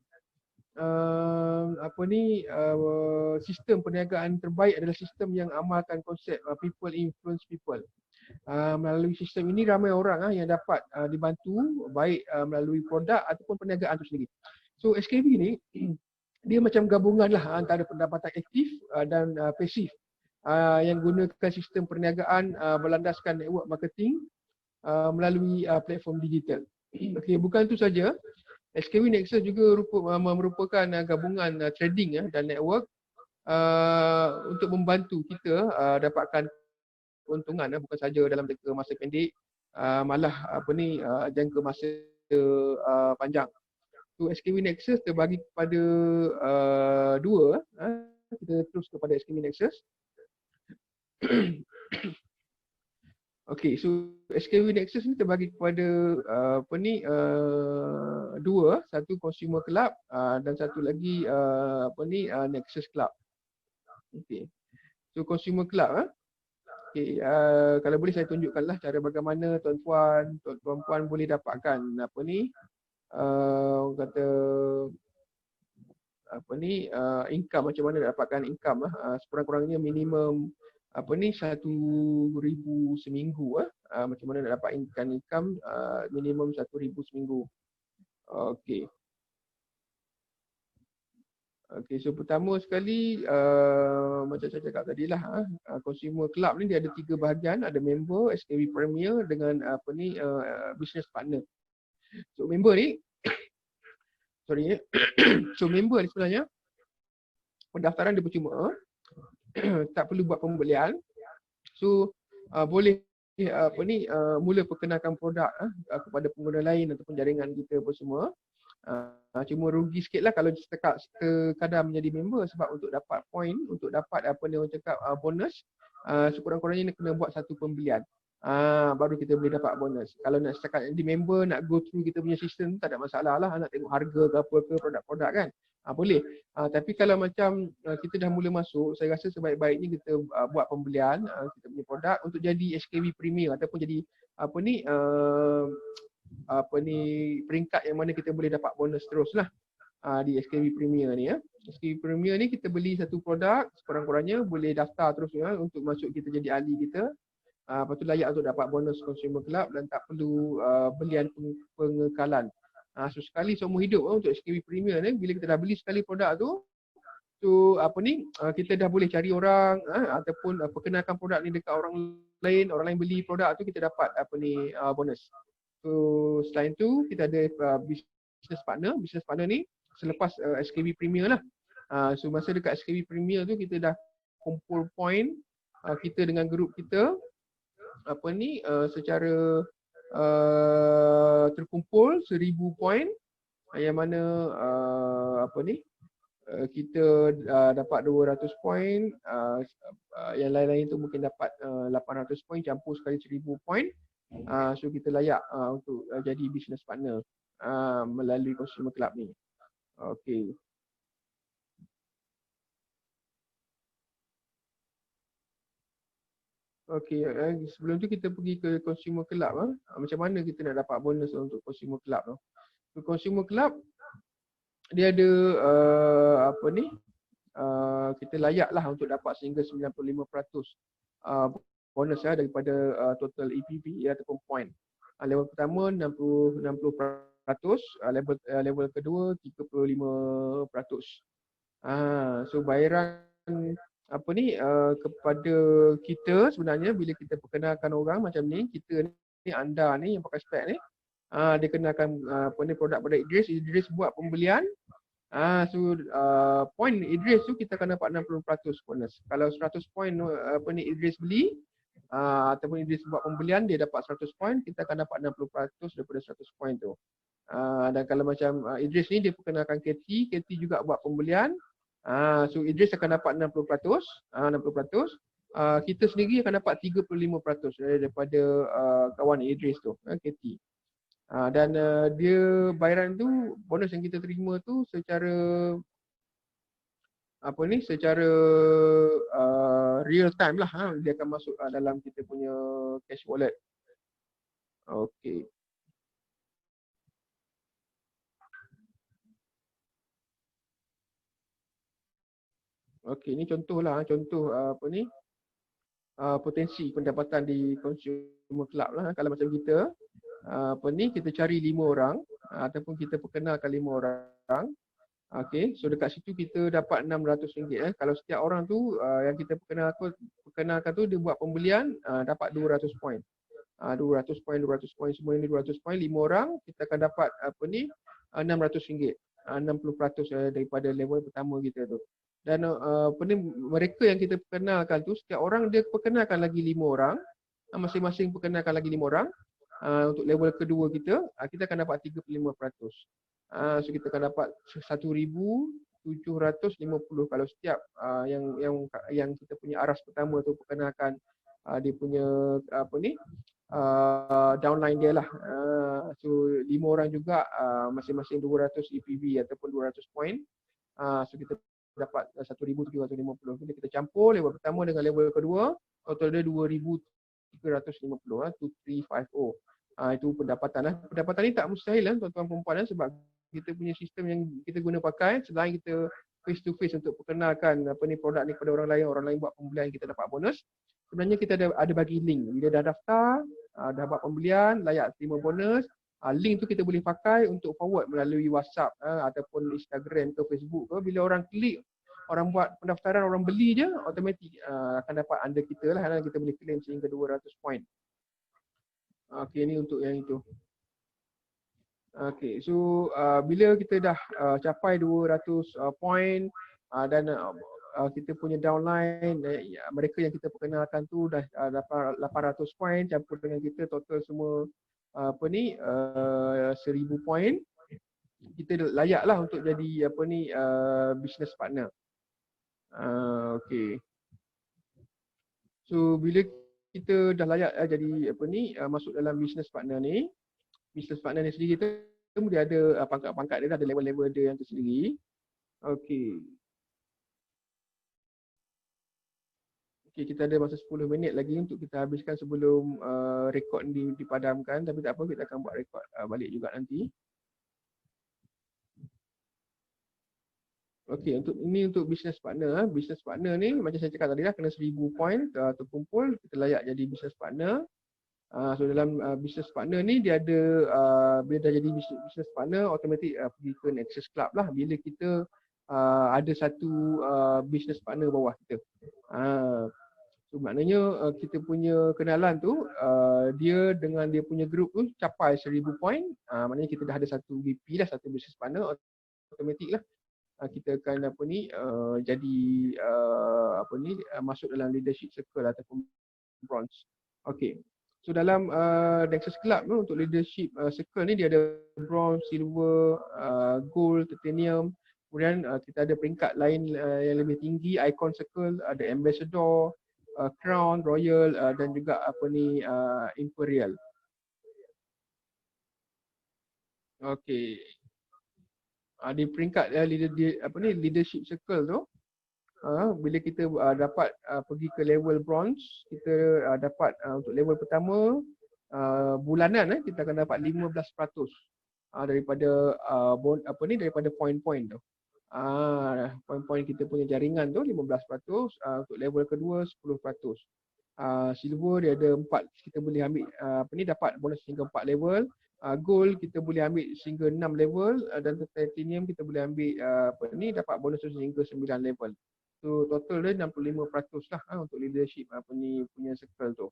sistem perniagaan terbaik adalah sistem yang amalkan konsep people influence people. Melalui sistem ini ramai orang yang dapat dibantu baik melalui produk ataupun perniagaan itu sendiri. So SKB ni dia macam gabungan lah antara pendapatan aktif dan pasif yang gunakan sistem perniagaan berlandaskan network marketing melalui platform digital. Okey, bukan itu saja. SKW Nexus juga merupakan gabungan trading dan network untuk membantu kita dapatkan keuntungan bukan saja dalam jangka masa pendek, malah jangka masa panjang. So SKW Nexus terbagi kepada dua. Kita terus kepada SKW Nexus. Okey, so SKW Nexus ni terbagi kepada dua, satu Consumer Club dan satu lagi Nexus Club. Okey. So Consumer Club okey, kalau boleh saya tunjukkanlah cara bagaimana tuan-puan boleh dapatkan income, macam mana nak dapatkan income sekurang-kurangnya minimum 1,000 seminggu macam mana nak dapatkan income minimum 1,000 seminggu. Okey, so pertama sekali macam saya cakap tadilah, Consumer Club ni dia ada 3 bahagian, ada member, SKW Premier dengan business partner. So member ni so member ni sebenarnya pendaftaran dia percuma, tak perlu buat pembelian. So boleh mula perkenalkan produk kepada pengguna lain ataupun jaringan kita apa semua. Cuma rugi sikit lah kalau sekadar menjadi member, sebab untuk dapat point, untuk dapat bonus, sekurang-kurangnya kena buat satu pembelian. Baru kita boleh dapat bonus. Kalau nak setakat jadi member, nak go through kita punya sistem, tak ada masalah lah. Nak tengok harga ke apa ke produk-produk kan, boleh. Tapi kalau macam kita dah mula masuk, saya rasa sebaik-baiknya kita buat pembelian kita punya produk untuk jadi SKW Premier ataupun jadi peringkat yang mana kita boleh dapat bonus terus lah di SKW Premier ni. SKW Premier ni kita beli satu produk, sekurang-kurangnya boleh daftar terus untuk masuk kita jadi ahli kita. Lepas tu layak untuk dapat bonus Consumer Club dan tak perlu belian pengekalan. So sekali seumur hidup untuk SKW Premier ni, bila kita dah beli sekali produk tu, kita dah boleh cari orang ataupun perkenalkan produk ni dekat orang lain beli produk tu, kita dapat bonus. So selain tu kita ada business partner. Business partner ni selepas SKW Premier lah. So masa dekat SKW Premier tu kita dah kumpul point kita dengan grup kita secara terkumpul 1,000 point, yang mana kita dapat 200 point, yang lain-lain tu mungkin dapat 800 point, campur sekali 1,000 point. So kita layak untuk jadi business partner melalui Consumer Club ni. Okey. Okey, sebelum tu kita pergi ke Consumer Club. Macam mana kita nak dapat bonus untuk Consumer Club tu? So, Consumer Club dia ada apa ni, kita layak lah untuk dapat sehingga 95% bonus daripada total EPP ataupun point. Level pertama 60%, level kedua 35%. So bayaran apa ni kepada kita sebenarnya bila kita perkenalkan orang macam ni, kita ni anda ni yang pakai spek ni, dia kenalkan apa ni produk-produk Idris buat pembelian. So point Idris tu kita akan dapat 60% bonus. Kalau 100 point apa ni Idris beli ataupun Idris buat pembelian, dia dapat 100 point, kita akan dapat 60% daripada 100 point tu. Dan kalau macam Idris ni dia perkenalkan KT juga buat pembelian. So Idris akan dapat 60%, 60%. Kita sendiri akan dapat 35% daripada kawan Idris tu, KT. Dan dia bayaran tu, bonus yang kita terima tu secara apa ni, secara real time lah. Dia akan masuk dalam kita punya cash wallet. Okey. Okey, ni contoh apa ni, potensi pendapatan di consumer club lah. Kalau macam kita apa ni, kita cari 5 orang ataupun kita perkenalkan 5 orang. Okey, so dekat situ kita dapat RM600. Kalau setiap orang tu yang kita perkenalkan tu dia buat pembelian, dapat 200 point. 200 point semua ini 200 point, 5 orang kita akan dapat apa ni, RM600. 60% daripada level pertama kita tu. Dan apa ni, mereka yang kita perkenalkan tu, setiap orang dia perkenalkan lagi 5 orang, masing-masing perkenalkan lagi 5 orang. Untuk level kedua kita akan dapat 35%. So kita akan dapat 1,750 kalau setiap yang kita punya aras pertama tu perkenalkan dia punya apa ni, downline dia lah. So 5 orang juga masing-masing 200 EPV ataupun 200 point. So kita dapat 1,750. Bila kita campur level pertama dengan level kedua, total dia 2,350, 2350. Itu pendapatan lah. Pendapatan ni tak mustahil lah tuan-tuan perempuan, sebab kita punya sistem yang kita guna pakai, selain kita face to face untuk perkenalkan apa ni produk ni kepada orang lain buat pembelian, kita dapat bonus. Sebenarnya kita ada bagi link. Bila dah daftar, dah buat pembelian, layak terima bonus, link tu kita boleh pakai untuk forward melalui WhatsApp ataupun Instagram ke Facebook ke. Bila orang klik, orang buat pendaftaran, orang beli je, automatik akan dapat under kita lah, dan kita boleh claim sehingga 200 point. Okey, ni untuk yang itu. Okey, so bila kita dah capai 200 point dan kita punya downline, mereka yang kita perkenalkan tu dah dapat 800 point, campur dengan kita total semua apa ni 1000 point, kita layak lah untuk jadi apa ni business partner. Okey. So bila kita dah layak jadi apa ni masuk dalam business partner ni sendiri tu dia ada pangkat-pangkat dia, ada level-level dia yang tersendiri. Okey. Okey, kita ada masa 10 minit lagi untuk kita habiskan sebelum rekod ni dipadamkan, tapi tak apa, kita akan buat rekod balik juga nanti. Okey, untuk business partner. Business partner ni macam saya cakap tadi lah, kena 1000 point terkumpul, kita layak jadi business partner. So dalam business partner ni dia ada bila dah jadi business partner, automatik pergi ke Nexus Club lah bila kita ada satu business partner bawah kita. So maknanya kita punya kenalan tu dia dengan dia punya group tu capai 1000 point, maknanya kita dah ada satu BP lah, satu business partner, automatik lah kita akan apa ni jadi apa ni masuk dalam leadership circle ataupun bronze. Okey. So dalam Nexus Club tu untuk leadership circle ni dia ada bronze, silver, gold, titanium. Kemudian kita ada peringkat lain yang lebih tinggi, icon circle, ada ambassador, crown, royal dan juga apa ni imperial. Okey. Di peringkat leadership circle tu, bila kita dapat pergi ke level bronze, kita dapat untuk level pertama bulanan kita akan dapat 15%. daripada daripada poin-poin tu. Poin-poin kita punya jaringan tu 15%, untuk level kedua 10%. Silver dia ada 4, kita boleh ambil dapat bonus hingga 4 level. Gold kita boleh ambil sehingga 6 level, dan titanium kita boleh ambil dapat bonus sehingga 9 level. So total dia 65% lah untuk leadership punya circle tu.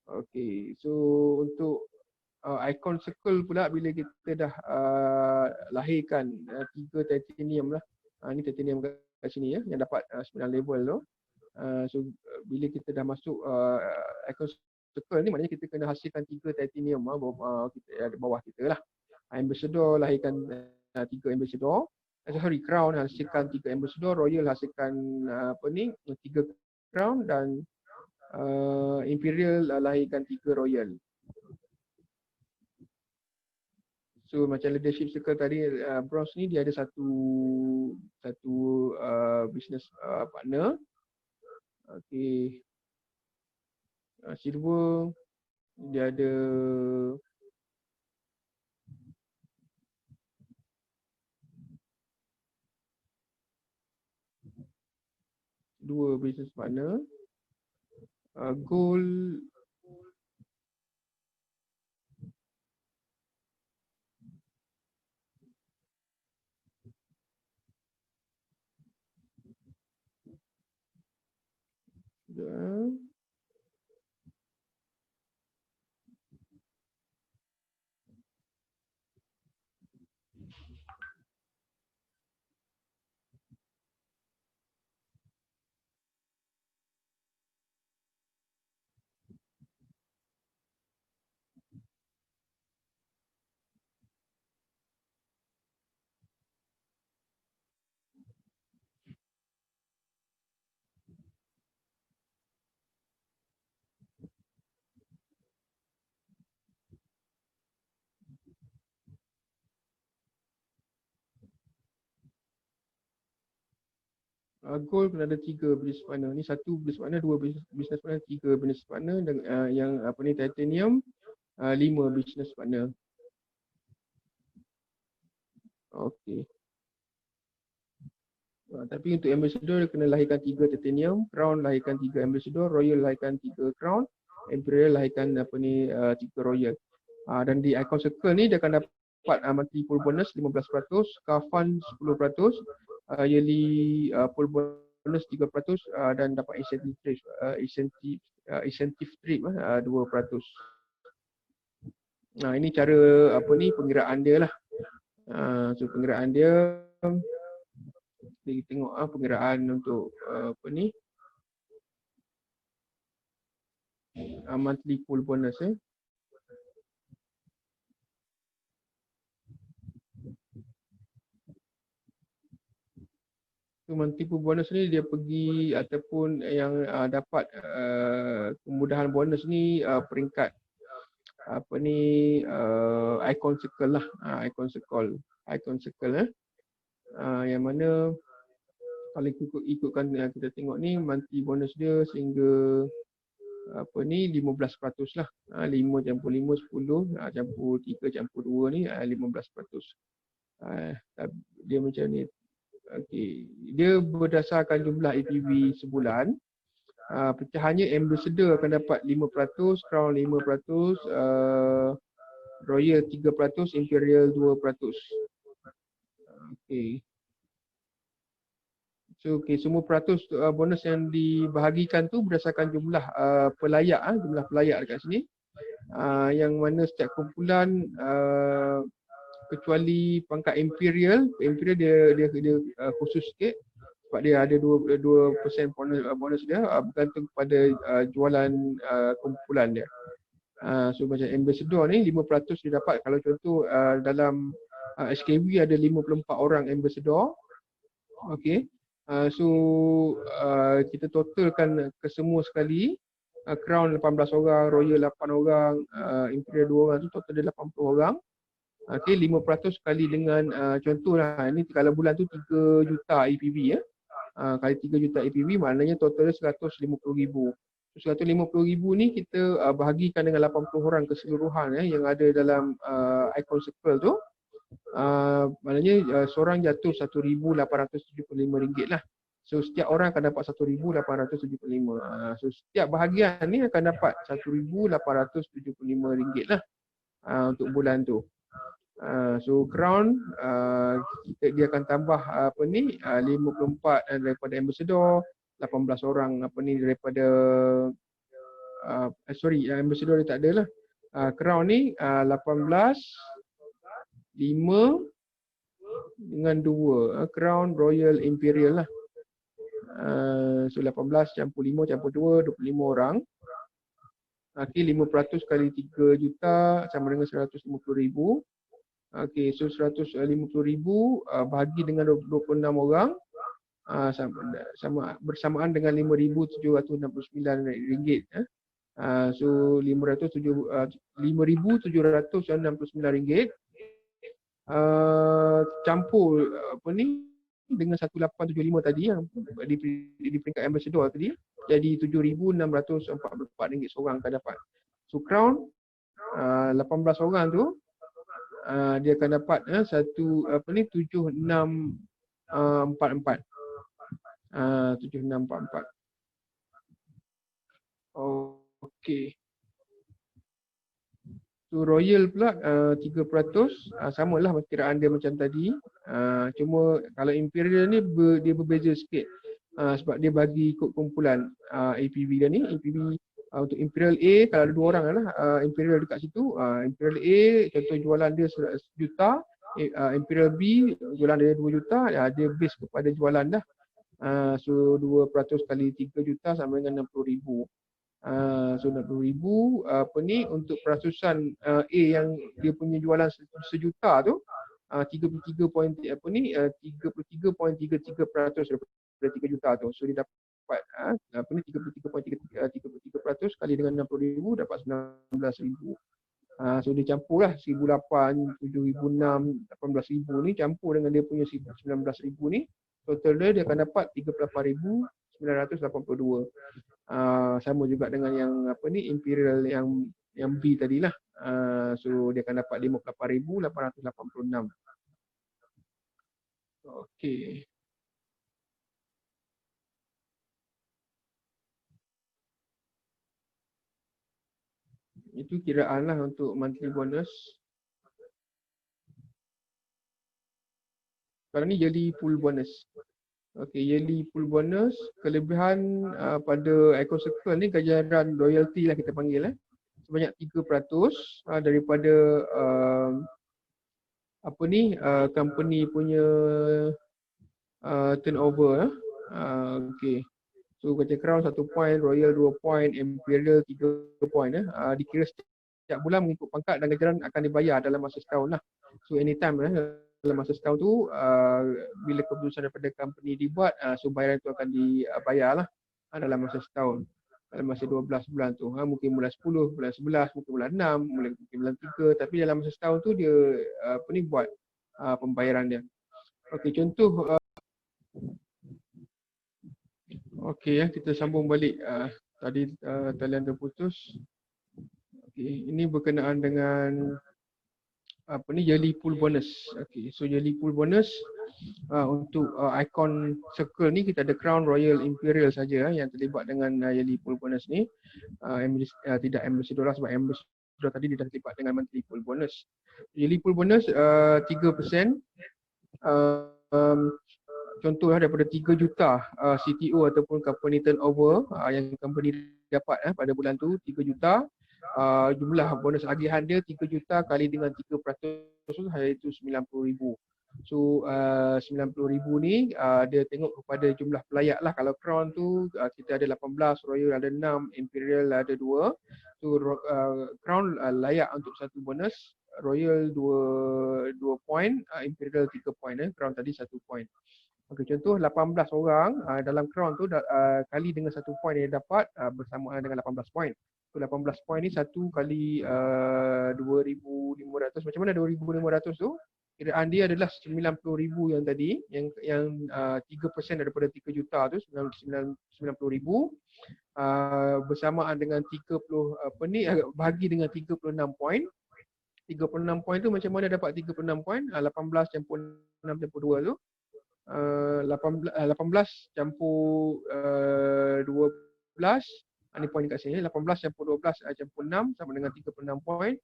Okay, so untuk icon circle pula, bila kita dah lahirkan 3 titanium lah. Ni titanium kat sini ya, yang dapat 9 level tu. So bila kita dah masuk icon circle ni, maknanya kita kena hasilkan 3 titanium kita ada bawah kita lah. Ambassador lahirkan 3 ambassador. Crown hasilkan 3 ambassador, royal hasilkan 3 crown, dan imperial lahirkan 3 royal. So macam leadership circle tadi, bronze ni dia ada satu business partner. Okay. Silver dia ada dua business partner. Gold gold kena ada 3 business partner. Ni 1 business partner, 2 business partner, 3 business partner, dan yang titanium 5 business partner. Okey. Tapi untuk ambassador dia kena lahirkan 3 titanium, crown lahirkan 3 ambassador, royal lahirkan 3 crown, imperial lahirkan 3 royal. Dan di icon circle ni dia akan dapat monthly pool bonus 15%, car fund 10%, yearly pool bonus 3%, dan dapat incentive trip 2%. Ini cara pengiraan dia lah. So pengiraan dia, kita tengok pengiraan untuk monthly pool bonus So monthly pool bonus ni dia pergi, ataupun yang dapat kemudahan bonus ni peringkat icon circle lah, icon circle yang mana kalau ikutkan kita tengok ni, monthly bonus dia sehingga 15% lah. 5 campur 5 10, campur 3 campur 2 ni 15%. Dia macam ni. Okey, dia berdasarkan jumlah APV sebulan. Pecahannya ambassador akan dapat 5%, crown 5%, royal 3%, imperial 2%. Okey. So semua peratus bonus yang dibahagikan tu berdasarkan jumlah jumlah pelayak dekat sini. Yang mana setiap kumpulan kecuali pangkat imperial dia khusus sikit sebab dia ada 2% bonus dia bergantung kepada jualan kumpulan dia. So macam ambassador ni 5% dia dapat, kalau contoh dalam SKB ada 54 orang ambassador. Okey. So kita totalkan ke semua sekali, crown 18 orang, royal 8 orang, imperial 2 orang, tu total dia 80 orang. Okey, 5% kali dengan contohlah ni kalau bulan tu 3 juta APV ya. Kali 3 juta APV maknanya totalnya 150,000. So 150,000 ni kita bahagikan dengan 80 orang keseluruhan yang ada dalam icon circle tu. Maknanya seorang jatuh RM1,875 lah. So setiap orang akan dapat RM1,875. So setiap bahagian ni akan dapat RM1,875 lah untuk bulan tu. So Crown dia akan tambah 54 daripada ambassador, 18 orang daripada ambassador dia tak ada lah. Crown ni 18 5 dengan 2 Crown Royal Imperial lah. So 18 campur 5 campur 2 25 orang. Okey, 5% kali 3 juta sama dengan 150,000. Okey, so 150,000 bahagi dengan 26 orang bersamaan dengan RM5,769. So RM5,769 campur dengan 1875 tadi yang di peringkat ambassador tadi, jadi RM7,644 seorang akan dapat. So Crown 18 orang tu dia akan dapat 7644. 7644. Okey. So Royal pula 3%, samalah perkiraan dia macam tadi. Cuma kalau Imperial ni dia berbeza sikit. Sebab dia bagi ikut kumpulan APV dia ni. APV untuk Imperial A, kalau ada 2 orang lah Imperial dekat situ. Imperial A contoh jualan dia 1 juta. Imperial B jualan dia 2 juta. Dia base kepada jualan dah. So 2% kali 3 juta sama dengan 60,000. So 60,000 untuk perasusan A yang dia punya jualan 1 juta tu 33.33% daripada 3 juta tu. So dia dapat 33.33% kali dengan 60,000 dapat 19,000. So dia campur lah 1,800, 7,600, 18,000 ni campur dengan dia punya 19,000 ni. Total dia akan dapat 38,982. Sama juga dengan yang Imperial yang B tadilah. So dia akan dapat 58,886. Okey. Itu kiraan lah untuk monthly bonus. Sekarang ni yearly pool bonus. Okey, yearly pool bonus, kelebihan pada Echo Circle ni ganjaran royalty lah kita panggil sebanyak 3% daripada company punya turnover. Okey. So macam Crown 1 point, Royal 2 point, Imperial 3 point. Dikira setiap bulan mengikut pangkat dan ganjaran akan dibayar dalam masa setahun lah. So anytime dalam masa setahun tu bila keputusan daripada company dibuat, so bayaran tu akan dibayar lah dalam masa setahun. Dalam masa 12 bulan tu. Mungkin bulan 10, bulan 11, mungkin bulan 6, mungkin bulan 3, tapi dalam masa setahun tu dia buat pembayaran dia. Okey, contoh okey kita sambung balik. Tadi talian terputus. Okey, ini berkenaan dengan yearly pool bonus. Okey, so yearly pool bonus untuk Icon Circle ni kita ada Crown, Royal, Imperial saja yang terlibat dengan yearly pool bonus ni. Tidak ambassador lah, sebab ambassador tadi dia dah terlibat dengan monthly pool bonus. Yearly pool bonus 3%. Contohlah daripada 3 juta CTO ataupun company turnover yang company dapat pada bulan tu 3 juta. Jumlah bonus agihan dia 3 juta kali dengan 3% iaitu 90,000. So 90,000 ni dia tengok kepada jumlah pelayak lah. Kalau Crown tu kita ada 18, Royal ada 6, Imperial ada 2. So Crown layak untuk 1 bonus, Royal 2 point, Imperial 3 point. Crown tadi 1 point. Okey, contoh 18 orang dalam Crown tu kali dengan 1 point yang dia dapat bersamaan dengan 18 point. So 18 point ni 1 kali 2,500. Macam mana 2,500 tu? Kiraan dia adalah 90,000 yang tadi, yang 3% daripada 3 juta tu 90,000 bersamaan dengan 30 bahagi dengan 36 point. 36 poin tu macam mana dapat 36 poin? 18 campur 6 campur 2 tu. 18 campur 12. Ini poin kat sini. 18 campur 12 campur 6 sama dengan 36 poin.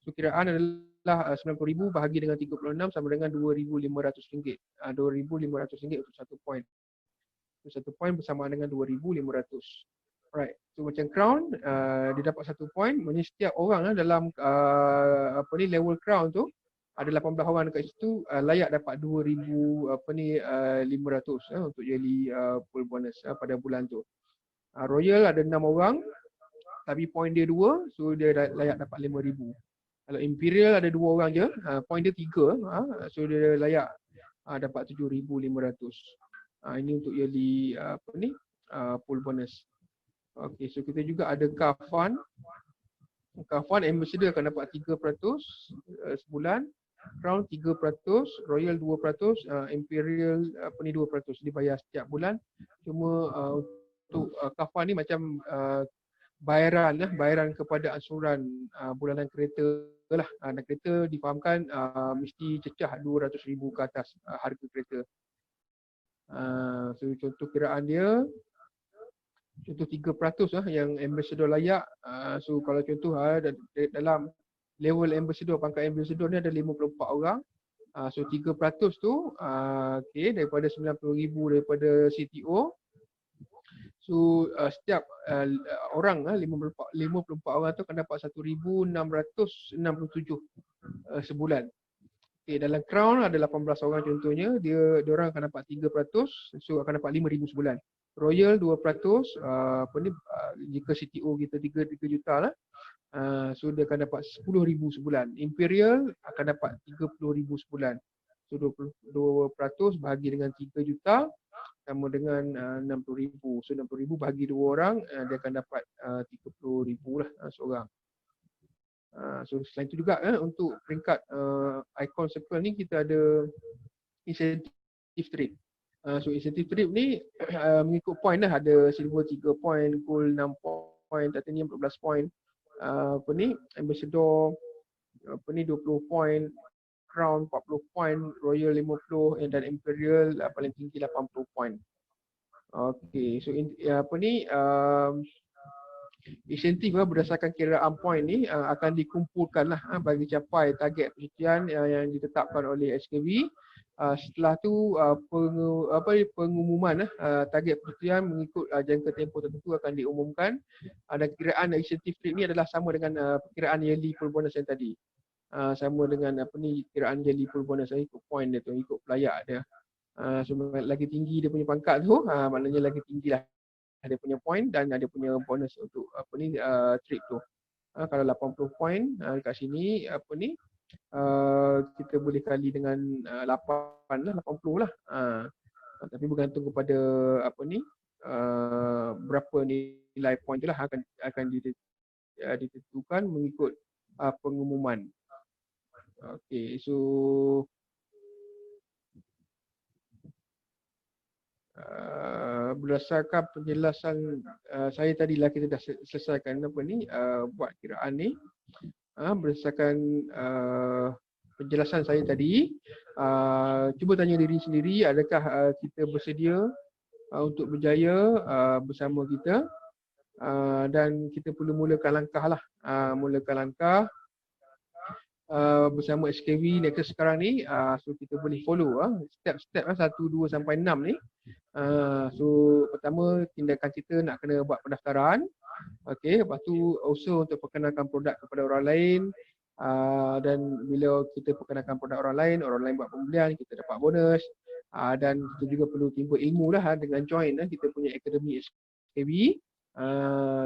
So kiraan adalah 90,000 bahagi dengan 36 sama dengan RM2,500. RM2,500 untuk satu poin. So, satu poin bersamaan dengan 2,500. Alright. So macam crown dia dapat satu poin. Maksudnya setiap orang dalam level crown tu ada 18 orang dekat situ layak dapat 2,500 untuk yearly pool bonus pada bulan tu. Royal ada 6 orang tapi poin dia 2, so dia layak dapat 5,000. Kalau Imperial ada 2 orang je, poin dia 3, so dia layak dapat 7,500. Ini untuk yearly pool bonus. Okay, so kita juga ada car fund. Car fund ambassador akan dapat 3% sebulan, Crown 3%, Royal 2%, Imperial 2% dibayar setiap bulan. Cuma untuk car fund ni macam bayaran kepada ansuran bulanan kereta lah. Dan kereta difahamkan mesti cecah 200,000 ke atas harga kereta. So contoh kiraan dia, contoh 3% yang ambassador layak. So kalau contoh dalam level ambassador, pangkat ambassador ni ada 54 orang. So 3% tu daripada 90,000 daripada CTO. So setiap orang 54 orang tu akan dapat 1,667 sebulan. Okay, dalam Crown ada 18 orang contohnya, dia orang akan dapat 3%, so akan dapat 5,000 sebulan. Royal 2%, jika CTO kita 3 juta lah, so dia akan dapat 10,000 sebulan. Imperial akan dapat 30,000 sebulan. So 22% bahagi dengan 3 juta sama dengan 60,000. So 60,000 bahagi 2 orang, dia akan dapat 30,000 lah seorang. So selain itu juga untuk peringkat icon circle ni kita ada incentive trip. So incentive trip ni mengikut point lah, ada silver 3 point, gold 6 point, titanium 14 point, ambassador 20 point, crown 40 point, royal 50 dan imperial paling tinggi 80 point. Okay, so insentif berdasarkan kiraan poin ni akan dikumpulkan lah bagi capai target percutian yang ditetapkan oleh SKB. Setelah tu pengumuman target percutian mengikut jangka tempoh tertentu akan diumumkan. Dan kiraan insentif rate ni adalah sama dengan perkiraan yearly pool bonus yang tadi. Sama dengan kiraan yearly pool bonus ikut poin dia tu, ikut pelayak dia. So lagi tinggi dia punya pangkat tu, maknanya lagi tinggilah dia punya point dan dia punya bonus untuk trip tu. Kalau 80 point dekat sini kita boleh kali dengan 8 lah, 80 lah. Tapi bergantung kepada berapa nilai point tu lah akan ditentukan mengikut pengumuman. Okay, so berdasarkan penjelasan saya tadilah, kita dah selesaikan buat kiraan ni. Berdasarkan penjelasan saya tadi, cuba tanya diri sendiri, adakah kita bersedia untuk berjaya bersama kita, dan kita perlu mulakan langkah lah, bersama SKB Nexus sekarang ni. So kita boleh follow step-step 1, 2 sampai 6 ni. So pertama, tindakan kita nak kena buat pendaftaran. Okey, lepas tu usaha untuk perkenalkan produk kepada orang lain. Dan bila kita perkenalkan produk orang lain buat pembelian, kita dapat bonus. Dan kita juga perlu timba ilmu lah dengan join kita punya akademi SKB.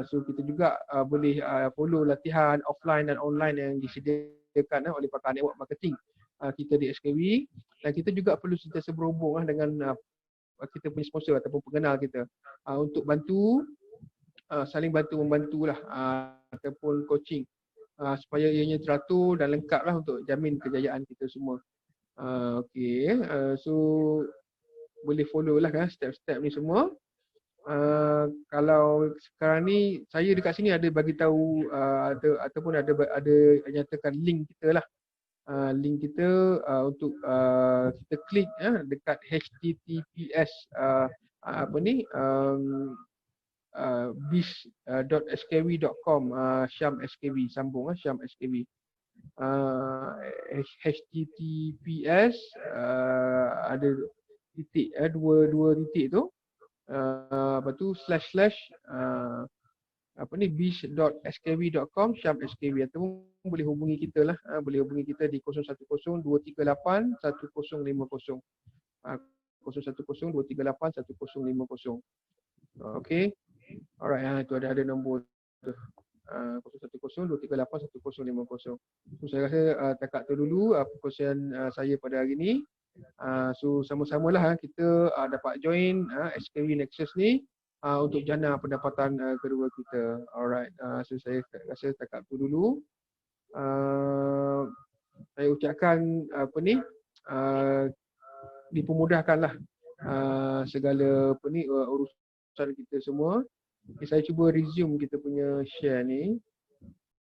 So kita juga boleh follow latihan offline dan online yang disediakan oleh pakar network marketing kita di SKB. Dan kita juga perlu sentiasa berhubung dengan kita punya sponsor ataupun pengenal kita untuk bantu, saling bantu-membantu lah, ataupun coaching supaya ianya teratur dan lengkap lah untuk jamin kejayaan kita semua. Okay, so boleh follow lah step-step ni semua. Kalau sekarang ni saya dekat sini ada bagi tahu ataupun ada nyatakan link kita lah. Link kita untuk kita klik dekat https apa ni biz.skv.com Syam SKV sambung Syam SKV https ada titik dua titik tu apa tu apa ni biz.skv.com Syam SKV atau boleh hubungi kita lah boleh hubungi kita di 010-238-1050 010-238-1050. Okey. Alright, itu ada nombor tu. 010-238-1050. So saya rasa takat tu dulu perkongsian saya pada hari ni. So sama-samalah kita dapat join SKV Nexus ni untuk jana pendapatan kedua kita. Alright, so saya rasa takat tu dulu. Saya ucapkan apa ni dipermudahkanlah segala apa ni urusan kita semua. Okay, saya cuba resume kita punya share ni.